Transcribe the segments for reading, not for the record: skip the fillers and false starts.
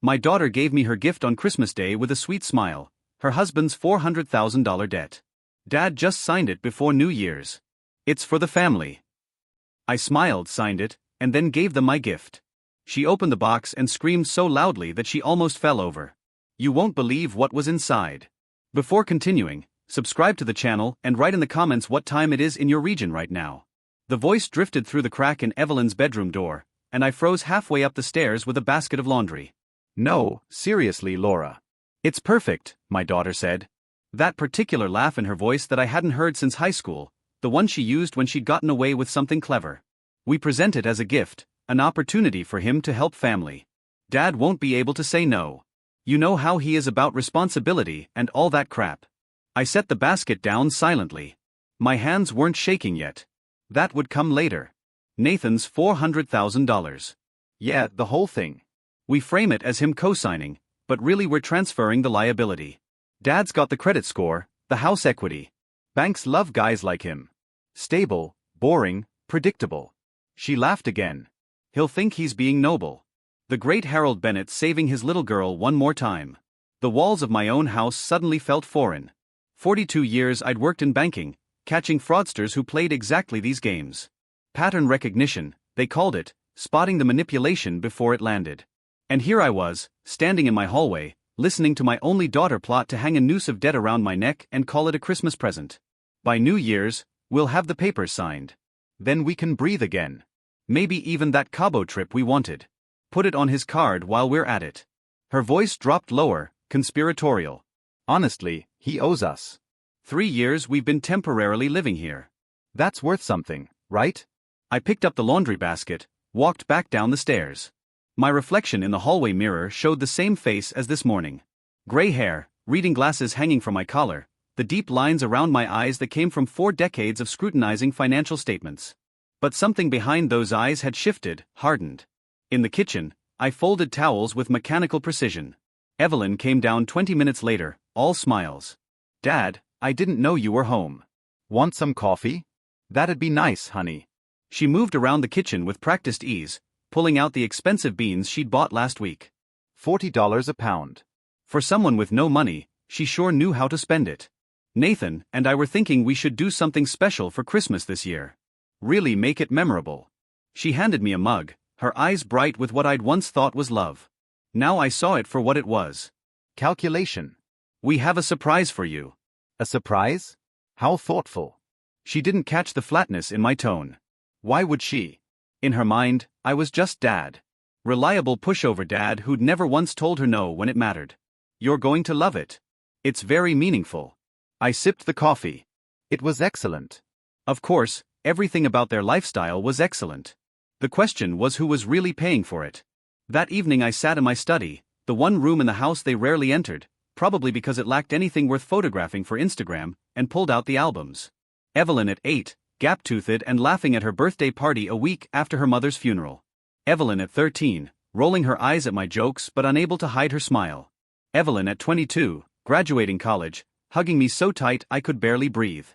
My daughter gave me her gift on Christmas Day with a sweet smile, her husband's $400,000 debt. Dad just signed it before New Year's. It's for the family. I smiled, signed it, and then gave them my gift. She opened the box and screamed so loudly that she almost fell over. You won't believe what was inside. Before continuing, subscribe to the channel and write in the comments what time it is in your region right now. The voice drifted through the crack in Evelyn's bedroom door, and I froze halfway up the stairs with a basket of laundry. No, seriously, Laura. It's perfect, my daughter said. That particular laugh in her voice that I hadn't heard since high school, the one she used when she'd gotten away with something clever. We present it as a gift, an opportunity for him to help family. Dad won't be able to say no. You know how he is about responsibility and all that crap. I set the basket down silently. My hands weren't shaking yet. That would come later. Nathan's $400,000. Yeah, the whole thing. We frame it as him co-signing, but really we're transferring the liability. Dad's got the credit score, the house equity. Banks love guys like him. Stable, boring, predictable. She laughed again. He'll think he's being noble. The great Harold Bennett saving his little girl one more time. The walls of my own house suddenly felt foreign. 42 years I'd worked in banking, catching fraudsters who played exactly these games. Pattern recognition, they called it, spotting the manipulation before it landed. And here I was, standing in my hallway, listening to my only daughter plot to hang a noose of debt around my neck and call it a Christmas present. By New Year's, we'll have the papers signed. Then we can breathe again. Maybe even that Cabo trip we wanted. Put it on his card while we're at it. Her voice dropped lower, conspiratorial. Honestly, he owes us. 3 years we've been temporarily living here. That's worth something, right? I picked up the laundry basket, walked back down the stairs. My reflection in the hallway mirror showed the same face as this morning. Gray hair, reading glasses hanging from my collar, the deep lines around my eyes that came from 4 decades of scrutinizing financial statements. But something behind those eyes had shifted, hardened. In the kitchen, I folded towels with mechanical precision. Evelyn came down 20 minutes later, all smiles. Dad, I didn't know you were home. Want some coffee? That'd be nice, honey. She moved around the kitchen with practiced ease, pulling out the expensive beans she'd bought last week. $40 a pound. For someone with no money, she sure knew how to spend it. Nathan and I were thinking we should do something special for Christmas this year. Really make it memorable. She handed me a mug, her eyes bright with what I'd once thought was love. Now I saw it for what it was. Calculation. We have a surprise for you. A surprise? How thoughtful. She didn't catch the flatness in my tone. Why would she? In her mind, I was just Dad. Reliable pushover dad who'd never once told her no when it mattered. You're going to love it. It's very meaningful. I sipped the coffee. It was excellent. Of course, everything about their lifestyle was excellent. The question was who was really paying for it. That evening I sat in my study, the one room in the house they rarely entered, probably because it lacked anything worth photographing for Instagram, and pulled out the albums. Evelyn at 8, gap-toothed and laughing at her birthday party a week after her mother's funeral. Evelyn at 13, rolling her eyes at my jokes but unable to hide her smile. Evelyn at 22, graduating college, hugging me so tight I could barely breathe.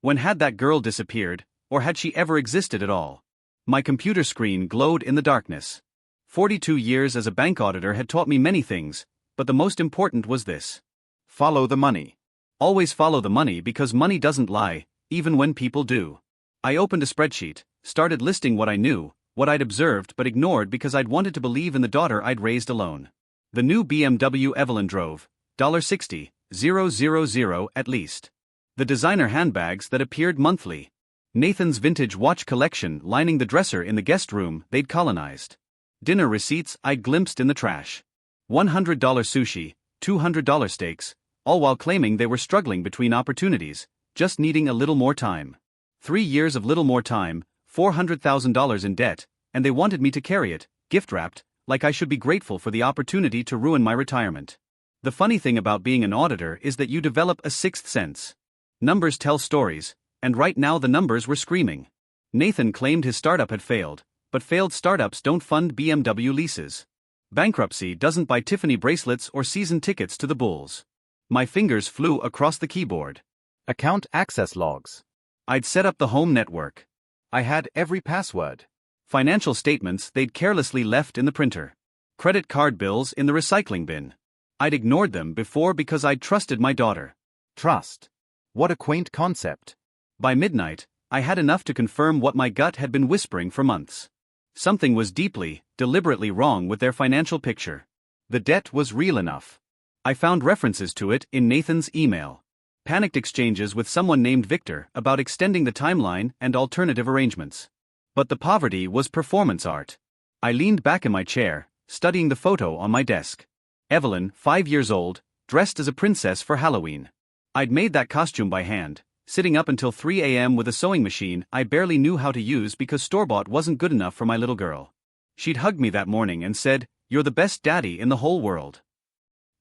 When had that girl disappeared, or had she ever existed at all? My computer screen glowed in the darkness. 42 years as a bank auditor had taught me many things, but the most important was this. Follow the money. Always follow the money because money doesn't lie, even when people do. I opened a spreadsheet, started listing what I knew, what I'd observed but ignored because I'd wanted to believe in the daughter I'd raised alone. The new BMW Evelyn drove, $60,000 at least. The designer handbags that appeared monthly. Nathan's vintage watch collection lining the dresser in the guest room they'd colonized. Dinner receipts I'd glimpsed in the trash. $100 sushi, $200 steaks, all while claiming they were struggling between opportunities, just needing a little more time. 3 years of little more time, $400,000 in debt, and they wanted me to carry it, gift-wrapped, like I should be grateful for the opportunity to ruin my retirement. The funny thing about being an auditor is that you develop a sixth sense. Numbers tell stories, and right now the numbers were screaming. Nathan claimed his startup had failed, but failed startups don't fund BMW leases. Bankruptcy doesn't buy Tiffany bracelets or season tickets to the Bulls. My fingers flew across the keyboard. Account access logs. I'd set up the home network. I had every password. Financial statements they'd carelessly left in the printer. Credit card bills in the recycling bin. I'd ignored them before because I'd trusted my daughter. Trust. What a quaint concept. By midnight, I had enough to confirm what my gut had been whispering for months. Something was deeply, deliberately wrong with their financial picture. The debt was real enough. I found references to it in Nathan's email. Panicked exchanges with someone named Victor about extending the timeline and alternative arrangements. But the poverty was performance art. I leaned back in my chair, studying the photo on my desk. Evelyn, 5 years old, dressed as a princess for Halloween. I'd made that costume by hand, sitting up until 3 a.m. with a sewing machine I barely knew how to use because store-bought wasn't good enough for my little girl. She'd hugged me that morning and said, "You're the best daddy in the whole world."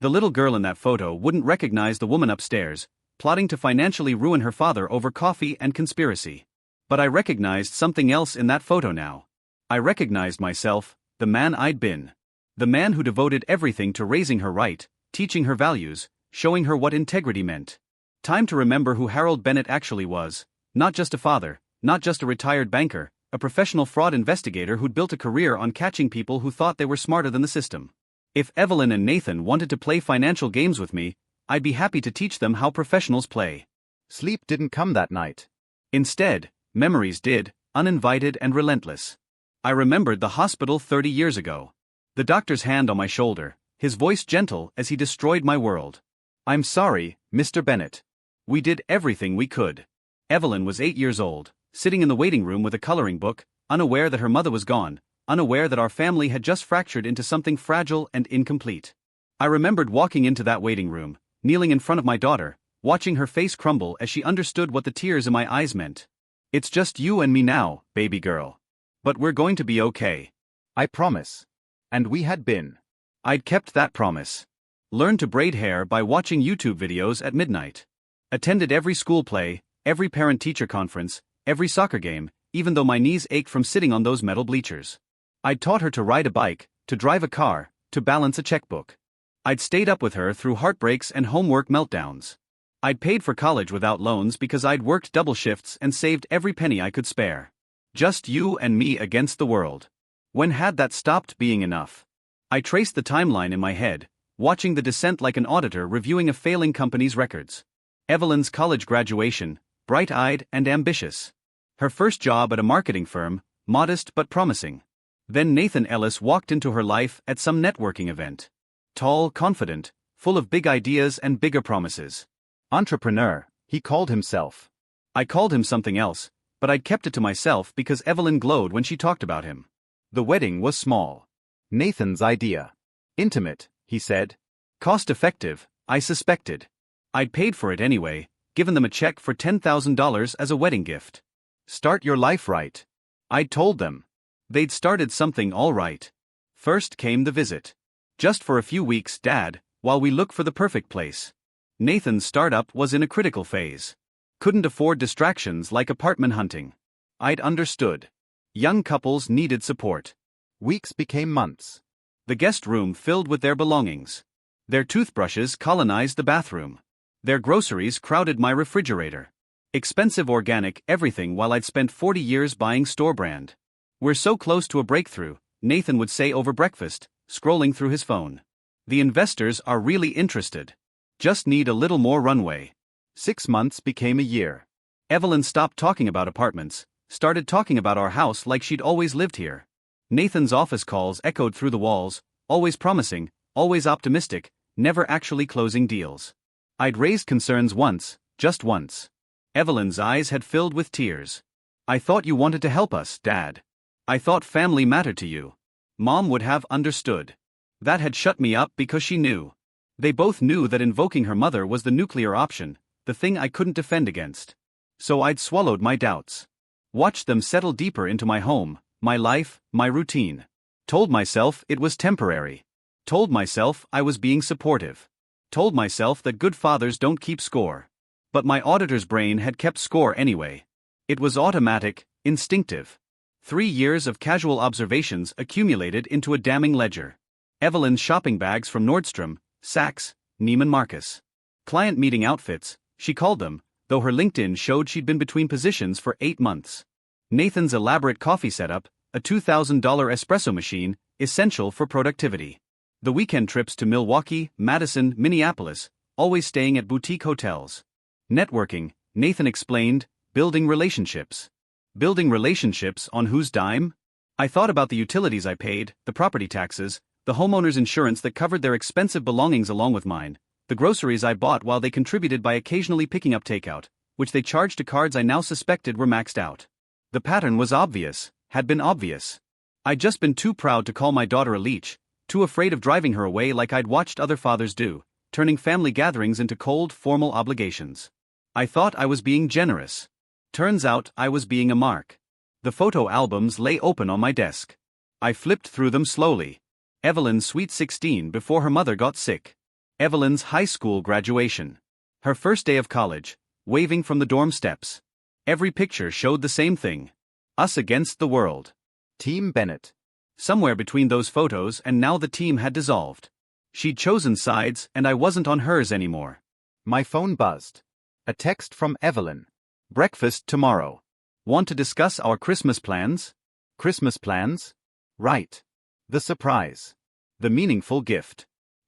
The little girl in that photo wouldn't recognize the woman upstairs, plotting to financially ruin her father over coffee and conspiracy. But I recognized something else in that photo now. I recognized myself, the man I'd been. The man who devoted everything to raising her right, teaching her values, showing her what integrity meant. Time to remember who Harold Bennett actually was, not just a father, not just a retired banker, a professional fraud investigator who'd built a career on catching people who thought they were smarter than the system. If Evelyn and Nathan wanted to play financial games with me, I'd be happy to teach them how professionals play. Sleep didn't come that night. Instead, memories did, uninvited and relentless. I remembered the hospital 30 years ago. The doctor's hand on my shoulder, his voice gentle as he destroyed my world. "I'm sorry, Mr. Bennett. We did everything we could." Evelyn was 8 years old, sitting in the waiting room with a coloring book, unaware that her mother was gone, unaware that our family had just fractured into something fragile and incomplete. I remembered walking into that waiting room, kneeling in front of my daughter, watching her face crumble as she understood what the tears in my eyes meant. "It's just you and me now, baby girl. But we're going to be okay. I promise." And we had been. I'd kept that promise. Learned to braid hair by watching YouTube videos at midnight. Attended every school play, every parent-teacher conference, every soccer game, even though my knees ached from sitting on those metal bleachers. I'd taught her to ride a bike, to drive a car, to balance a checkbook. I'd stayed up with her through heartbreaks and homework meltdowns. I'd paid for college without loans because I'd worked double shifts and saved every penny I could spare. Just you and me against the world. When had that stopped being enough? I traced the timeline in my head, watching the descent like an auditor reviewing a failing company's records. Evelyn's college graduation, bright-eyed and ambitious. Her first job at a marketing firm, modest but promising. Then Nathan Ellis walked into her life at some networking event. Tall, confident, full of big ideas and bigger promises. Entrepreneur, he called himself. I called him something else, but I'd kept it to myself because Evelyn glowed when she talked about him. The wedding was small. Nathan's idea. Intimate, he said. Cost-effective, I suspected. I'd paid for it anyway, given them a check for $10,000 as a wedding gift. Start your life right. I'd told them. They'd started something all right. First came the visit. Just for a few weeks, Dad, while we look for the perfect place. Nathan's startup was in a critical phase. Couldn't afford distractions like apartment hunting. I'd understood. Young couples needed support. Weeks became months. The guest room filled with their belongings. Their toothbrushes colonized the bathroom. Their groceries crowded my refrigerator. Expensive organic everything while I'd spent 40 years buying store brand. "We're so close to a breakthrough," Nathan would say over breakfast, scrolling through his phone. "The investors are really interested. Just need a little more runway." 6 months became a year. Evelyn stopped talking about apartments, started talking about our house like she'd always lived here. Nathan's office calls echoed through the walls, always promising, always optimistic, never actually closing deals. I'd raised concerns once, just once. Evelyn's eyes had filled with tears. "I thought you wanted to help us, Dad. I thought family mattered to you." Mom would have understood. That had shut me up because she knew. They both knew that invoking her mother was the nuclear option, the thing I couldn't defend against. So I'd swallowed my doubts. Watched them settle deeper into my home, my life, my routine. Told myself it was temporary. Told myself I was being supportive. Told myself that good fathers don't keep score. But my auditor's brain had kept score anyway. It was automatic, instinctive. 3 years of casual observations accumulated into a damning ledger. Evelyn's shopping bags from Nordstrom, Saks, Neiman Marcus. Client meeting outfits, she called them, though her LinkedIn showed she'd been between positions for 8 months. Nathan's elaborate coffee setup, a $2,000 espresso machine, essential for productivity. The weekend trips to Milwaukee, Madison, Minneapolis, always staying at boutique hotels. Networking, Nathan explained, building relationships. Building relationships on whose dime? I thought about the utilities I paid, the property taxes, the homeowner's insurance that covered their expensive belongings along with mine, the groceries I bought while they contributed by occasionally picking up takeout, which they charged to cards I now suspected were maxed out. The pattern was obvious, had been obvious. I'd just been too proud to call my daughter a leech, too afraid of driving her away like I'd watched other fathers do, turning family gatherings into cold, formal obligations. I thought I was being generous. Turns out I was being a mark. The photo albums lay open on my desk. I flipped through them slowly. Evelyn's sweet 16 before her mother got sick. Evelyn's high school graduation. Her first day of college, waving from the dorm steps. Every picture showed the same thing. Us against the world. Team Bennett. Somewhere between those photos and now the team had dissolved. She'd chosen sides and I wasn't on hers anymore. My phone buzzed. A text from Evelyn. Breakfast tomorrow. Want to discuss our Christmas plans? Christmas plans? Right. The surprise. The meaningful gift.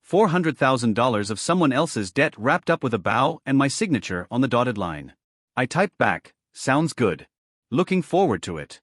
$400,000 of someone else's debt wrapped up with a bow and my signature on the dotted line. I typed back, sounds good. Looking forward to it.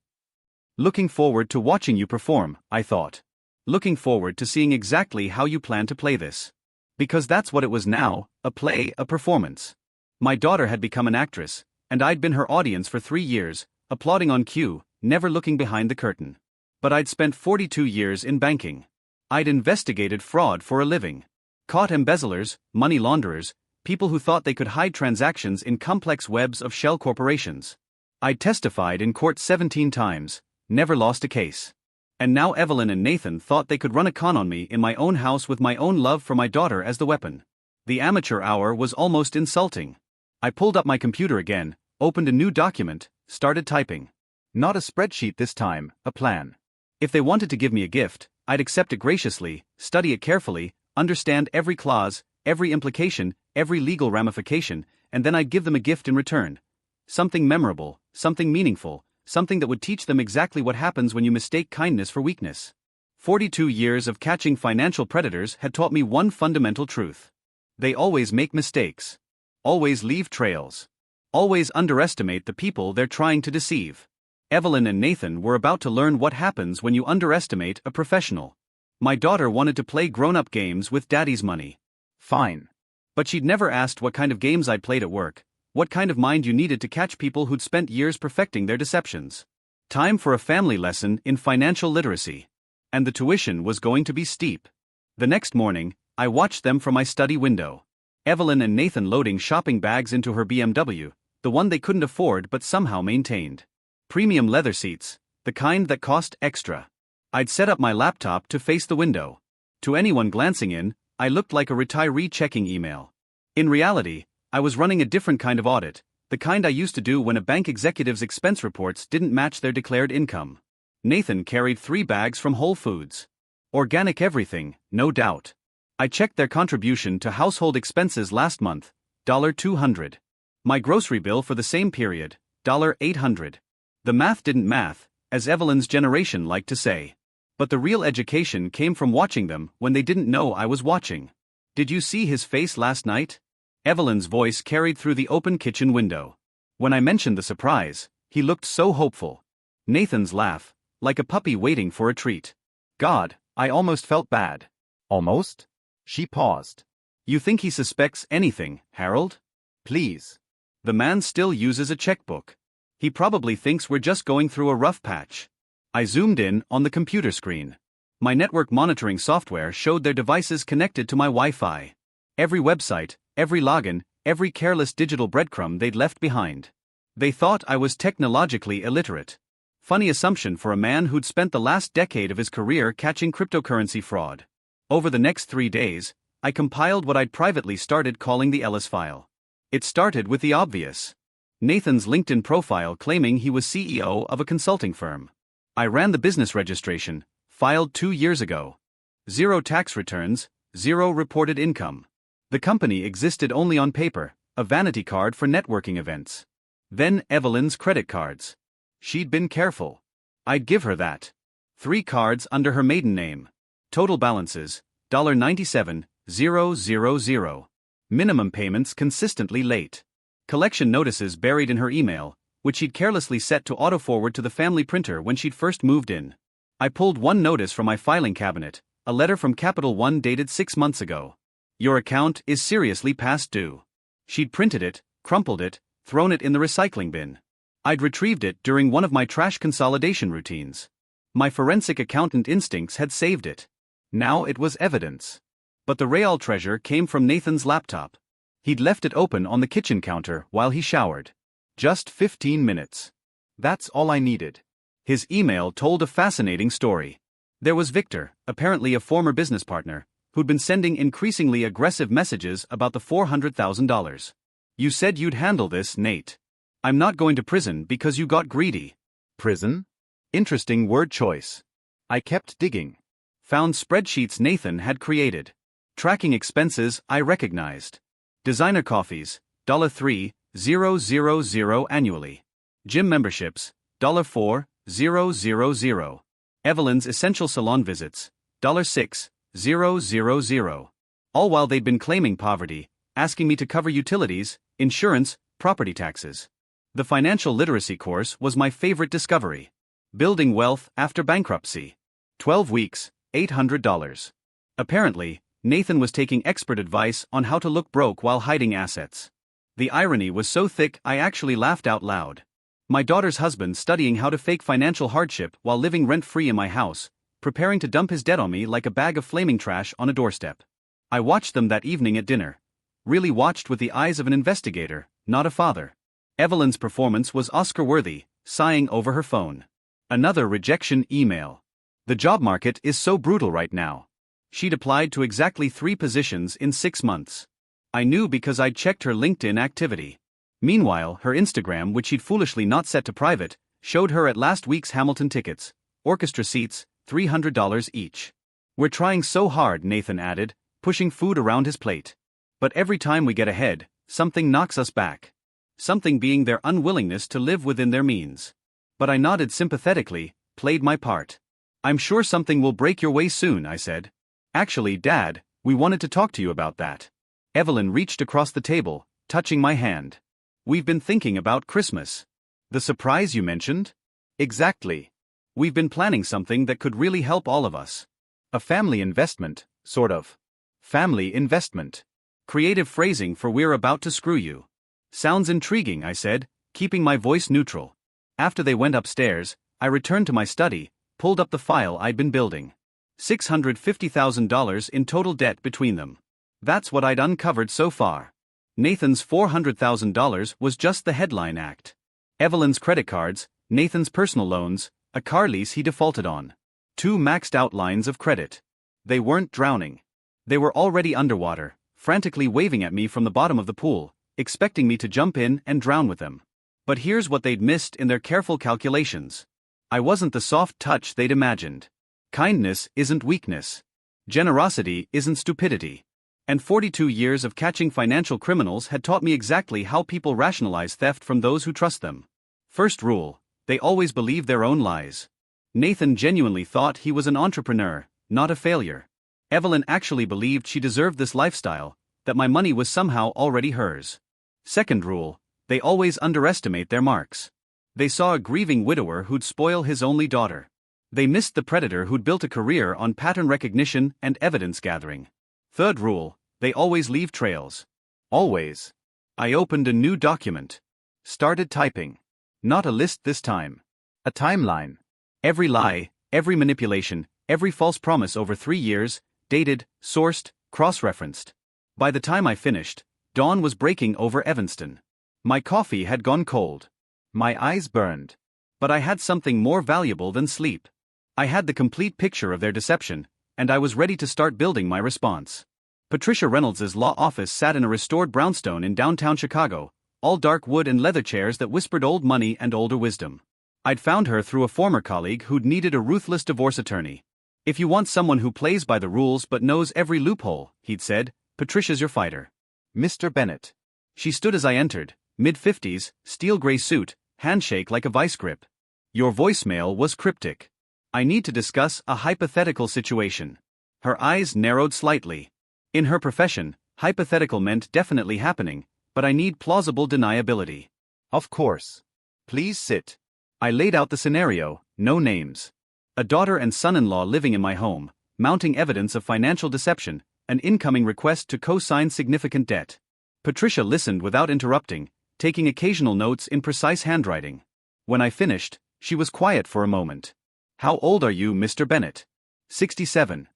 Looking forward to watching you perform, I thought. Looking forward to seeing exactly how you plan to play this. Because that's what it was now, a play, a performance. My daughter had become an actress, and I'd been her audience for 3 years, applauding on cue, never looking behind the curtain. But I'd spent 42 years in banking. I'd investigated fraud for a living. Caught embezzlers, money launderers, people who thought they could hide transactions in complex webs of shell corporations. I'd testified in court 17 times, never lost a case. And now Evelyn and Nathan thought they could run a con on me in my own house with my own love for my daughter as the weapon. The amateur hour was almost insulting. I pulled up my computer again, opened a new document, started typing. Not a spreadsheet this time, a plan. If they wanted to give me a gift, I'd accept it graciously, study it carefully, understand every clause, every implication, every legal ramification, and then I'd give them a gift in return. Something memorable, something meaningful, something that would teach them exactly what happens when you mistake kindness for weakness. 42 years of catching financial predators had taught me one fundamental truth. They always make mistakes. Always leave trails. Always underestimate the people they're trying to deceive. Evelyn and Nathan were about to learn what happens when you underestimate a professional. My daughter wanted to play grown-up games with daddy's money. Fine. But she'd never asked what kind of games I'd played at work, what kind of mind you needed to catch people who'd spent years perfecting their deceptions. Time for a family lesson in financial literacy. And the tuition was going to be steep. The next morning, I watched them from my study window. Evelyn and Nathan loading shopping bags into her BMW, the one they couldn't afford but somehow maintained. Premium leather seats, the kind that cost extra. I'd set up my laptop to face the window. To anyone glancing in, I looked like a retiree checking email. In reality, I was running a different kind of audit, the kind I used to do when a bank executive's expense reports didn't match their declared income. Nathan carried 3 bags from Whole Foods. Organic everything, no doubt. I checked their contribution to household expenses last month, $200. My grocery bill for the same period, $800. The math didn't math, as Evelyn's generation liked to say. But the real education came from watching them when they didn't know I was watching. Did you see his face last night? Evelyn's voice carried through the open kitchen window. When I mentioned the surprise, he looked so hopeful. Nathan's laugh, like a puppy waiting for a treat. God, I almost felt bad. Almost? She paused. You think he suspects anything, Harold? Please. The man still uses a checkbook. He probably thinks we're just going through a rough patch. I zoomed in on the computer screen. My network monitoring software showed their devices connected to my Wi-Fi. Every website, every login, every careless digital breadcrumb they'd left behind. They thought I was technologically illiterate. Funny assumption for a man who'd spent the last decade of his career catching cryptocurrency fraud. Over the next 3 days, I compiled what I'd privately started calling the Ellis file. It started with the obvious. Nathan's LinkedIn profile claiming he was CEO of a consulting firm. I ran the business registration, filed 2 years ago. 0 tax returns, 0 reported income. The company existed only on paper, a vanity card for networking events. Then Evelyn's credit cards. She'd been careful. I'd give her that. 3 cards under her maiden name. Total balances, $97,000. Minimum payments consistently late. Collection notices buried in her email, which she'd carelessly set to auto-forward to the family printer when she'd first moved in. I pulled one notice from my filing cabinet, a letter from Capital One dated 6 months ago. Your account is seriously past due. She'd printed it, crumpled it, thrown it in the recycling bin. I'd retrieved it during one of my trash consolidation routines. My forensic accountant instincts had saved it. Now it was evidence. But the real treasure came from Nathan's laptop. He'd left it open on the kitchen counter while he showered. Just 15 minutes. That's all I needed. His email told a fascinating story. There was Victor, apparently a former business partner, who'd been sending increasingly aggressive messages about the $400,000. You said you'd handle this, Nate. I'm not going to prison because you got greedy. Prison? Interesting word choice. I kept digging. Found spreadsheets Nathan had created. Tracking expenses I recognized. Designer coffees, $3,000 annually. Gym memberships, $4,000. Evelyn's essential salon visits, $6,000. All while they'd been claiming poverty, asking me to cover utilities, insurance, property taxes. The financial literacy course was my favorite discovery. Building wealth after bankruptcy. 12 weeks, $800. Apparently, Nathan was taking expert advice on how to look broke while hiding assets. The irony was so thick I actually laughed out loud. My daughter's husband studying how to fake financial hardship while living rent-free in my house, preparing to dump his debt on me like a bag of flaming trash on a doorstep. I watched them that evening at dinner. Really watched with the eyes of an investigator, not a father. Evelyn's performance was Oscar-worthy, sighing over her phone. Another rejection email. The job market is so brutal right now. She'd applied to exactly 3 positions in 6 months. I knew because I'd checked her LinkedIn activity. Meanwhile, her Instagram, which she'd foolishly not set to private, showed her at last week's Hamilton tickets, orchestra seats, $300 each. We're trying so hard, Nathan added, pushing food around his plate. But every time we get ahead, something knocks us back. Something being their unwillingness to live within their means. But I nodded sympathetically, played my part. I'm sure something will break your way soon, I said. Actually, Dad, we wanted to talk to you about that. Evelyn reached across the table, touching my hand. We've been thinking about Christmas. The surprise you mentioned? Exactly. We've been planning something that could really help all of us. A family investment, sort of. Family investment. Creative phrasing for we're about to screw you. Sounds intriguing, I said, keeping my voice neutral. After they went upstairs, I returned to my study, pulled up the file I'd been building. $650,000 in total debt between them. That's what I'd uncovered so far. Nathan's $400,000 was just the headline act. Evelyn's credit cards, Nathan's personal loans, a car lease he defaulted on. 2 maxed out lines of credit. They weren't drowning. They were already underwater, frantically waving at me from the bottom of the pool, expecting me to jump in and drown with them. But here's what they'd missed in their careful calculations. I wasn't the soft touch they'd imagined. Kindness isn't weakness. Generosity isn't stupidity. And 42 years of catching financial criminals had taught me exactly how people rationalize theft from those who trust them. First rule, they always believe their own lies. Nathan genuinely thought he was an entrepreneur, not a failure. Evelyn actually believed she deserved this lifestyle, that my money was somehow already hers. Second rule, they always underestimate their marks. They saw a grieving widower who'd spoil his only daughter. They missed the predator who'd built a career on pattern recognition and evidence gathering. Third rule, they always leave trails. Always. I opened a new document. Started typing. Not a list this time. A timeline. Every lie, every manipulation, every false promise over 3 years, dated, sourced, cross-referenced. By the time I finished, dawn was breaking over Evanston. My coffee had gone cold. My eyes burned. But I had something more valuable than sleep. I had the complete picture of their deception, and I was ready to start building my response. Patricia Reynolds's law office sat in a restored brownstone in downtown Chicago, all dark wood and leather chairs that whispered old money and older wisdom. I'd found her through a former colleague who'd needed a ruthless divorce attorney. If you want someone who plays by the rules but knows every loophole, he'd said, Patricia's your fighter. Mr. Bennett. She stood as I entered, mid-50s, steel gray suit, handshake like a vice grip. Your voicemail was cryptic. I need to discuss a hypothetical situation. Her eyes narrowed slightly. In her profession, hypothetical meant definitely happening, but I need plausible deniability. Of course. Please sit. I laid out the scenario, no names. A daughter and son-in-law living in my home, mounting evidence of financial deception, an incoming request to co-sign significant debt. Patricia listened without interrupting, taking occasional notes in precise handwriting. When I finished, she was quiet for a moment. How old are you, Mr. Bennett? 67.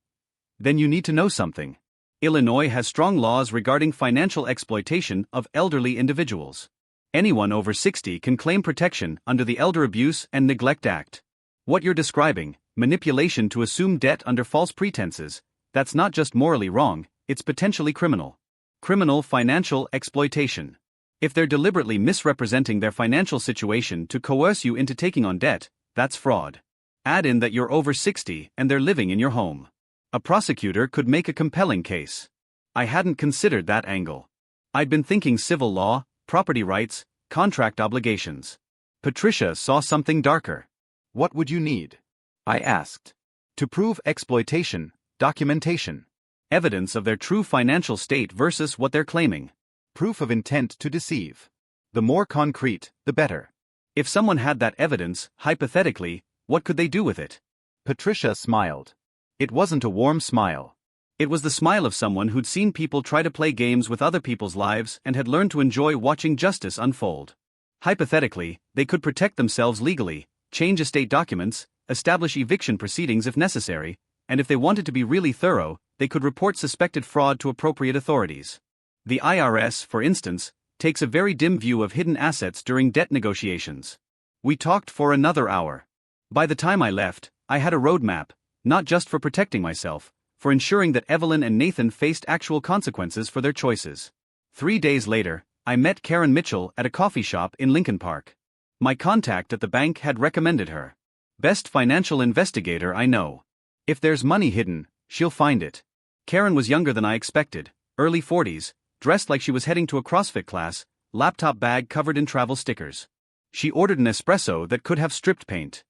Then you need to know something. Illinois has strong laws regarding financial exploitation of elderly individuals. Anyone over 60 can claim protection under the Elder Abuse and Neglect Act. What you're describing, manipulation to assume debt under false pretenses, that's not just morally wrong, it's potentially criminal. Criminal financial exploitation. If they're deliberately misrepresenting their financial situation to coerce you into taking on debt, that's fraud. Add in that you're over 60 and they're living in your home. A prosecutor could make a compelling case. I hadn't considered that angle. I'd been thinking civil law, property rights, contract obligations. Patricia saw something darker. What would you need? I asked. To prove exploitation, documentation. Evidence of their true financial state versus what they're claiming. Proof of intent to deceive. The more concrete, the better. If someone had that evidence, hypothetically, what could they do with it? Patricia smiled. It wasn't a warm smile. It was the smile of someone who'd seen people try to play games with other people's lives and had learned to enjoy watching justice unfold. Hypothetically, they could protect themselves legally, change estate documents, establish eviction proceedings if necessary, and if they wanted to be really thorough, they could report suspected fraud to appropriate authorities. The IRS, for instance, takes a very dim view of hidden assets during debt negotiations. We talked for another hour. By the time I left, I had a roadmap, not just for protecting myself, for ensuring that Evelyn and Nathan faced actual consequences for their choices. 3 days later, I met Karen Mitchell at a coffee shop in Lincoln Park. My contact at the bank had recommended her. Best financial investigator I know. If there's money hidden, she'll find it. Karen was younger than I expected, early 40s, dressed like she was heading to a CrossFit class, laptop bag covered in travel stickers. She ordered an espresso that could have stripped paint.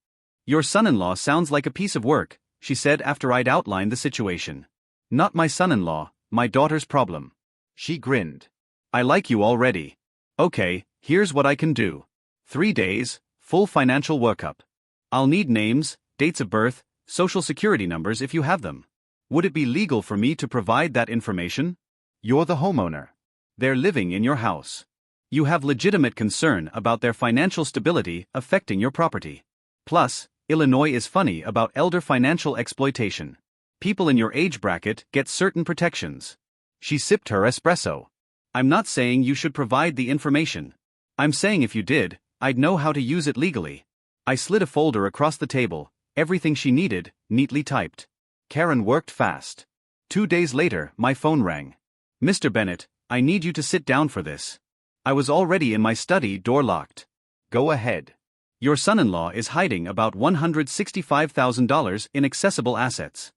Your son-in-law sounds like a piece of work, she said after I'd outlined the situation. Not my son-in-law, my daughter's problem. She grinned. I like you already. Okay, here's what I can do. 3 days, full financial workup. I'll need names, dates of birth, social security numbers if you have them. Would it be legal for me to provide that information? You're the homeowner. They're living in your house. You have legitimate concern about their financial stability affecting your property. Plus, Illinois is funny about elder financial exploitation. People in your age bracket get certain protections. She sipped her espresso. I'm not saying you should provide the information. I'm saying if you did, I'd know how to use it legally. I slid a folder across the table, everything she needed, neatly typed. Karen worked fast. 2 days later, my phone rang. Mr. Bennett, I need you to sit down for this. I was already in my study, door locked. Go ahead. Your son-in-law is hiding about $165,000 in accessible assets.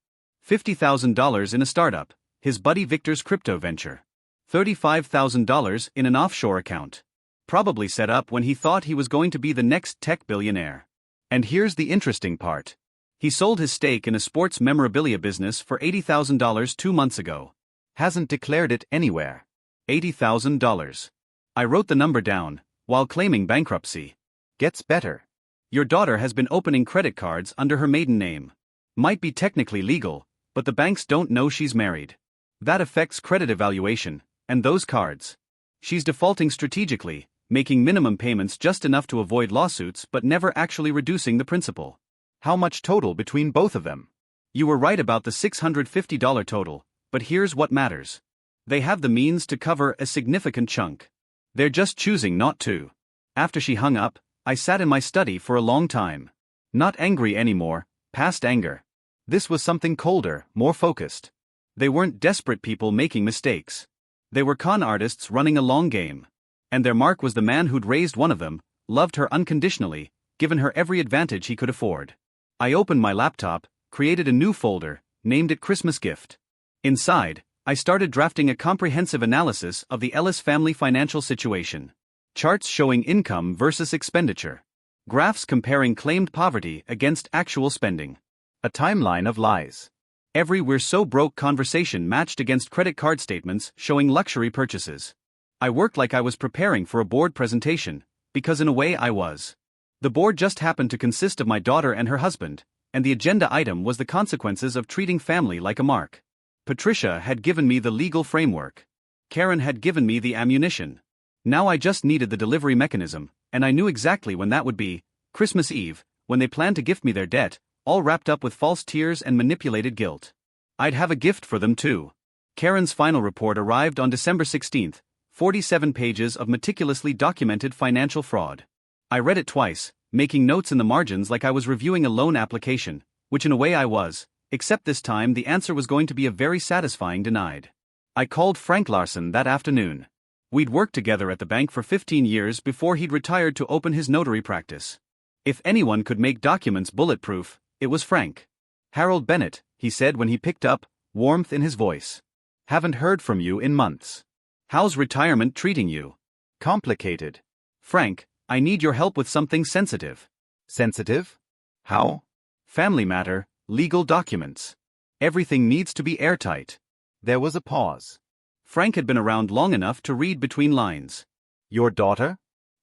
$50,000 in a startup, his buddy Victor's crypto venture. $35,000 in an offshore account. Probably set up when he thought he was going to be the next tech billionaire. And here's the interesting part. He sold his stake in a sports memorabilia business for $80,000 2 months ago. Hasn't declared it anywhere. $80,000. I wrote the number down, while claiming bankruptcy. Gets better. Your daughter has been opening credit cards under her maiden name. Might be technically legal, but the banks don't know she's married. That affects credit evaluation, and those cards. She's defaulting strategically, making minimum payments just enough to avoid lawsuits but never actually reducing the principal. How much total between both of them? You were right about the $650 total, but here's what matters. They have the means to cover a significant chunk. They're just choosing not to. After she hung up, I sat in my study for a long time. Not angry anymore, past anger. This was something colder, more focused. They weren't desperate people making mistakes. They were con artists running a long game. And their mark was the man who'd raised one of them, loved her unconditionally, given her every advantage he could afford. I opened my laptop, created a new folder, named it Christmas Gift. Inside, I started drafting a comprehensive analysis of the Ellis family financial situation. Charts showing income versus expenditure. Graphs comparing claimed poverty against actual spending. A timeline of lies. Every "we're so broke" conversation matched against credit card statements showing luxury purchases. I worked like I was preparing for a board presentation, because in a way I was. The board just happened to consist of my daughter and her husband, and the agenda item was the consequences of treating family like a mark. Patricia had given me the legal framework. Karen had given me the ammunition. Now I just needed the delivery mechanism, and I knew exactly when that would be: Christmas Eve, when they planned to gift me their debt, all wrapped up with false tears and manipulated guilt. I'd have a gift for them too. Karen's final report arrived on December 16th, 47 pages of meticulously documented financial fraud. I read it twice, making notes in the margins like I was reviewing a loan application, which in a way I was, except this time the answer was going to be a very satisfying denied. I called Frank Larson that afternoon. We'd worked together at the bank for 15 years before he'd retired to open his notary practice. If anyone could make documents bulletproof, it was Frank. "Harold Bennett," he said when he picked up, warmth in his voice. "Haven't heard from you in months. How's retirement treating you?" "Complicated." "Frank, I need your help with something sensitive." "Sensitive? How?" "Family matter, legal documents. Everything needs to be airtight." There was a pause. Frank had been around long enough to read between lines. "Your daughter?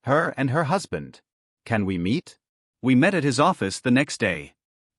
Her and her husband. Can we meet?" We met at his office the next day.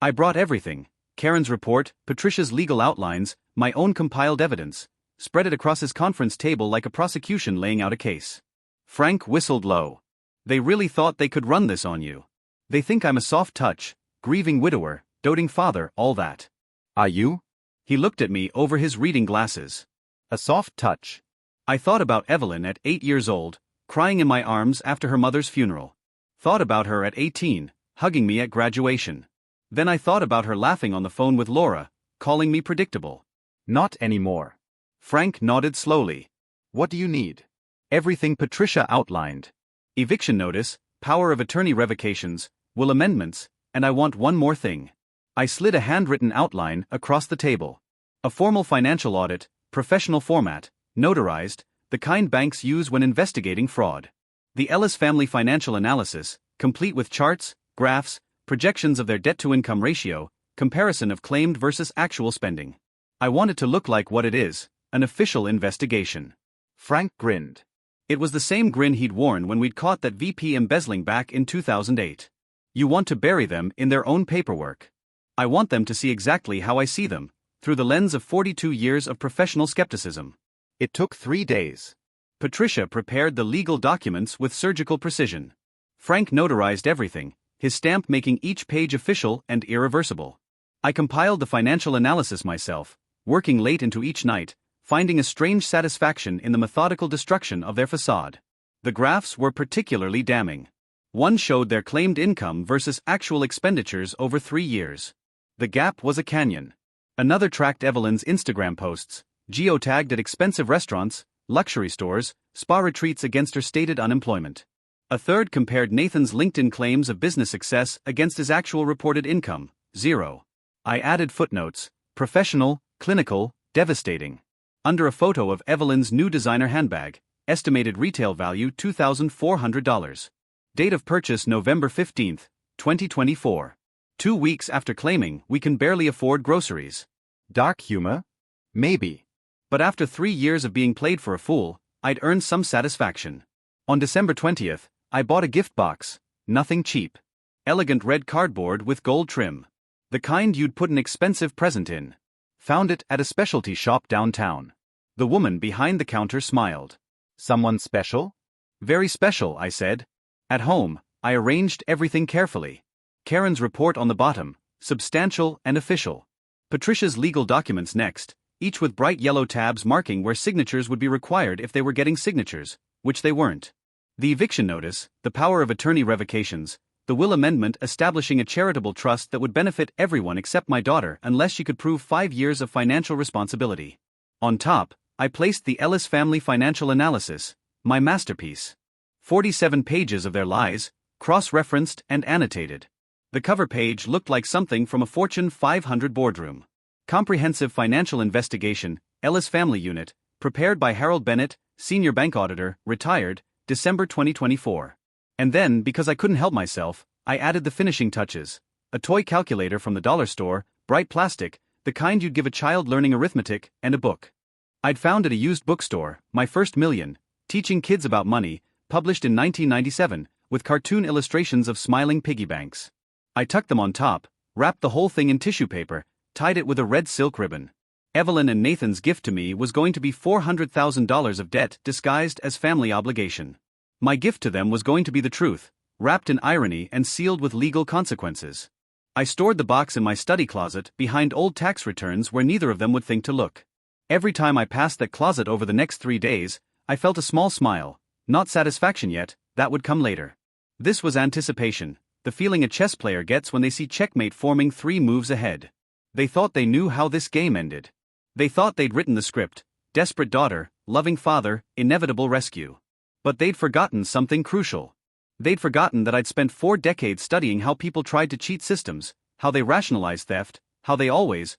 I brought everything: Karen's report, Patricia's legal outlines, my own compiled evidence, spread it across his conference table like a prosecution laying out a case. Frank whistled low. "They really thought they could run this on you. They think I'm a soft touch, grieving widower, doting father, all that." "Are you?" He looked at me over his reading glasses. "A soft touch." I thought about Evelyn at 8 years old, crying in my arms after her mother's funeral. Thought about her at 18, hugging me at graduation. Then I thought about her laughing on the phone with Laura, calling me predictable. "Not anymore." Frank nodded slowly. "What do you need?" "Everything Patricia outlined. Eviction notice, power of attorney revocations, will amendments, and I want one more thing." I slid a handwritten outline across the table. "A formal financial audit, professional format, notarized, the kind banks use when investigating fraud. The Ellis family financial analysis, complete with charts, graphs, projections of their debt-to-income ratio, comparison of claimed versus actual spending. I want it to look like what it is, an official investigation." Frank grinned. It was the same grin he'd worn when we'd caught that VP embezzling back in 2008. "You want to bury them in their own paperwork. I want them to see exactly how I see them, through the lens of 42 years of professional skepticism." It took 3 days. Patricia prepared the legal documents with surgical precision. Frank notarized everything, his stamp making each page official and irreversible. I compiled the financial analysis myself, working late into each night, finding a strange satisfaction in the methodical destruction of their facade. The graphs were particularly damning. One showed their claimed income versus actual expenditures over 3 years. The gap was a canyon. Another tracked Evelyn's Instagram posts, geotagged at expensive restaurants, luxury stores, spa retreats against her stated unemployment. A third compared Nathan's LinkedIn claims of business success against his actual reported income, 0. I added footnotes: professional, clinical, devastating. Under a photo of Evelyn's new designer handbag, estimated retail value $2,400. Date of purchase November 15, 2024. 2 weeks after claiming we can barely afford groceries. Dark humor? Maybe. But after 3 years of being played for a fool, I'd earned some satisfaction. On December 20th, I bought a gift box, nothing cheap. Elegant red cardboard with gold trim. The kind you'd put an expensive present in. Found it at a specialty shop downtown. The woman behind the counter smiled. "Someone special?" "Very special," I said. At home, I arranged everything carefully. Karen's report on the bottom, substantial and official. Patricia's legal documents next, each with bright yellow tabs marking where signatures would be required if they were getting signatures, which they weren't. The eviction notice, the power of attorney revocations, the will amendment establishing a charitable trust that would benefit everyone except my daughter unless she could prove 5 years of financial responsibility. On top, I placed the Ellis family financial analysis, my masterpiece. 47 pages of their lies, cross-referenced and annotated. The cover page looked like something from a Fortune 500 boardroom. Comprehensive Financial Investigation, Ellis Family Unit, prepared by Harold Bennett, Senior Bank Auditor, retired, December 2024. And then, because I couldn't help myself, I added the finishing touches: a toy calculator from the dollar store, bright plastic, the kind you'd give a child learning arithmetic, and a book. I'd found at a used bookstore, My First Million, Teaching Kids About Money, published in 1997, with cartoon illustrations of smiling piggy banks. I tucked them on top, wrapped the whole thing in tissue paper, tied it with a red silk ribbon. Evelyn and Nathan's gift to me was going to be $400,000 of debt disguised as family obligation. My gift to them was going to be the truth, wrapped in irony and sealed with legal consequences. I stored the box in my study closet behind old tax returns where neither of them would think to look. Every time I passed that closet over the next 3 days, I felt a small smile, not satisfaction yet, that would come later. This was anticipation, the feeling a chess player gets when they see checkmate forming 3 moves ahead. They thought they knew how this game ended. They thought they'd written the script: desperate daughter, loving father, inevitable rescue. But they'd forgotten something crucial. They'd forgotten that I'd spent 4 decades studying how people tried to cheat systems, how they rationalized theft, how they always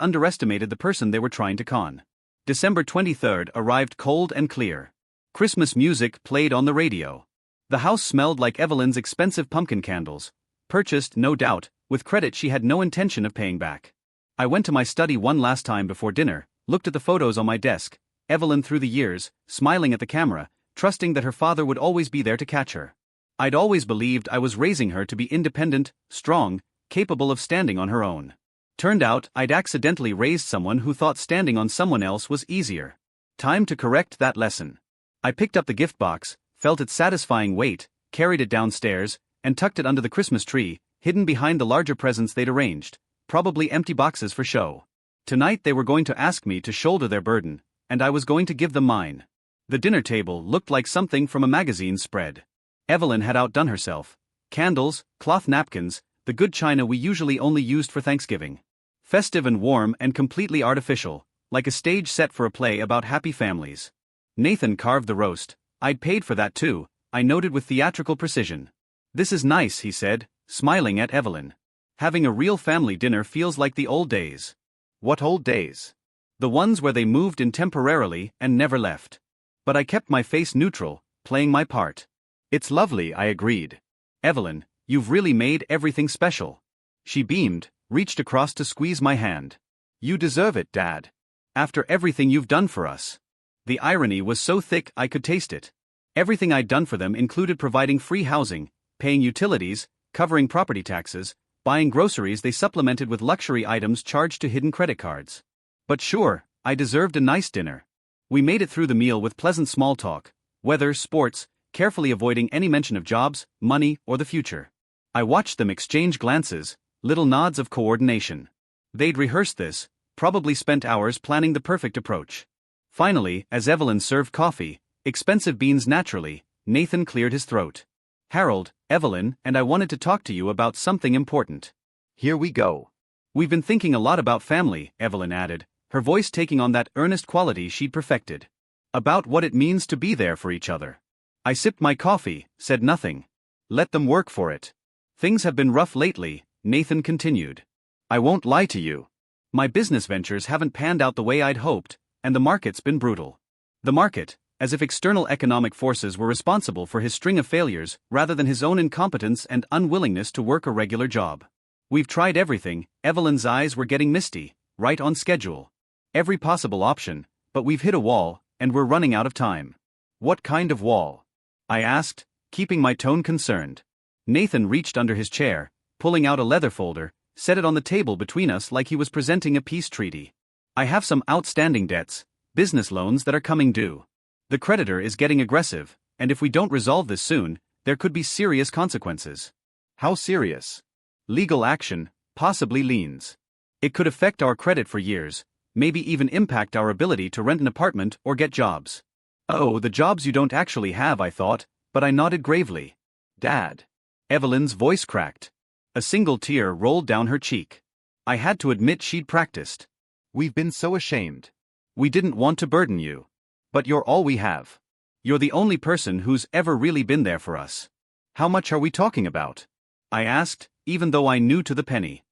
underestimated the person they were trying to con. December 23rd arrived cold and clear. Christmas music played on the radio. The house smelled like Evelyn's expensive pumpkin candles, purchased, no doubt, with credit she had no intention of paying back. I went to my study one last time before dinner, looked at the photos on my desk, Evelyn through the years, smiling at the camera, trusting that her father would always be there to catch her. I'd always believed I was raising her to be independent, strong, capable of standing on her own. Turned out I'd accidentally raised someone who thought standing on someone else was easier. Time to correct that lesson. I picked up the gift box, felt its satisfying weight, carried it downstairs, and tucked it under the Christmas tree, hidden behind the larger presents they'd arranged, probably empty boxes for show. Tonight they were going to ask me to shoulder their burden, and I was going to give them mine. The dinner table looked like something from a magazine spread. Evelyn had outdone herself. Candles, cloth napkins, the good china we usually only used for Thanksgiving. Festive and warm and completely artificial, like a stage set for a play about happy families. Nathan carved the roast. I'd paid for that too, I noted with theatrical precision. This is nice, he said, smiling at Evelyn. Having a real family dinner feels like the old days. What old days? The ones where they moved in temporarily and never left. But I kept my face neutral, playing my part. It's lovely, I agreed. Evelyn, you've really made everything special. She beamed, reached across to squeeze my hand. You deserve it, Dad. After everything you've done for us. The irony was so thick I could taste it. Everything I'd done for them included providing free housing, paying utilities, covering property taxes, buying groceries they supplemented with luxury items charged to hidden credit cards. But sure, I deserved a nice dinner. We made it through the meal with pleasant small talk, weather, sports, carefully avoiding any mention of jobs, money, or the future. I watched them exchange glances, little nods of coordination. They'd rehearsed this, probably spent hours planning the perfect approach. Finally, as Evelyn served coffee, expensive beans naturally, Nathan cleared his throat. Harold, Evelyn, and I wanted to talk to you about something important. Here we go. We've been thinking a lot about family, Evelyn added, her voice taking on that earnest quality she'd perfected. About what it means to be there for each other. I sipped my coffee, said nothing. Let them work for it. Things have been rough lately, Nathan continued. I won't lie to you. My business ventures haven't panned out the way I'd hoped, and the market's been brutal. The market, as if external economic forces were responsible for his string of failures rather than his own incompetence and unwillingness to work a regular job. We've tried everything, Evelyn's eyes were getting misty, right on schedule. Every possible option, but we've hit a wall, and we're running out of time. What kind of wall? I asked, keeping my tone concerned. Nathan reached under his chair, pulling out a leather folder, set it on the table between us like he was presenting a peace treaty. I have some outstanding debts, business loans that are coming due. The creditor is getting aggressive, and if we don't resolve this soon, there could be serious consequences. How serious? Legal action, possibly liens. It could affect our credit for years, maybe even impact our ability to rent an apartment or get jobs. Oh, the jobs you don't actually have, I thought, but I nodded gravely. Dad. Evelyn's voice cracked. A single tear rolled down her cheek. I had to admit she'd practiced. We've been so ashamed. We didn't want to burden you. But you're all we have. You're the only person who's ever really been there for us. How much are we talking about? I asked, even though I knew to the penny.